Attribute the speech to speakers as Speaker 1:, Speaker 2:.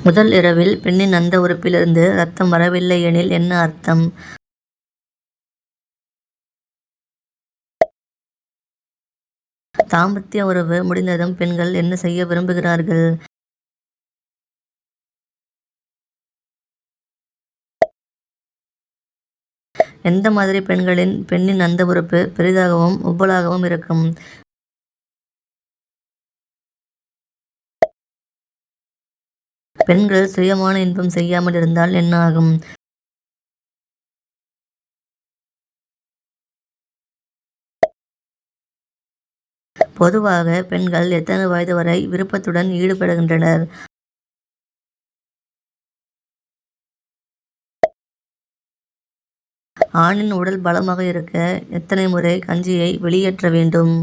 Speaker 1: முதல் இரவில் பெண்ணின் அந்த உறுப்பிலிருந்து இரத்தம் வரவில்லை எனில் என்ன அர்த்தம்? தாம்பத்திய உறவு முடிந்ததும் பெண்கள் என்ன செய்ய விரும்புகிறார்கள்? எந்த மாதிரி பெண்ணின் அந்த உறுப்பு பெரிதாகவும் உப்பலாகவும் இருக்கும்? பெண்கள் சுயமான இன்பம் செய்யாமல் இருந்தால் என்ன ஆகும்? பொதுவாக பெண்கள் எத்தனை வயது வரை விருப்பத்துடன் ஈடுபடுகின்றனர்? ஆணின் உடல் பலமாக இருக்க எத்தனை முறை கஞ்சியை வெளியேற்ற வேண்டும்?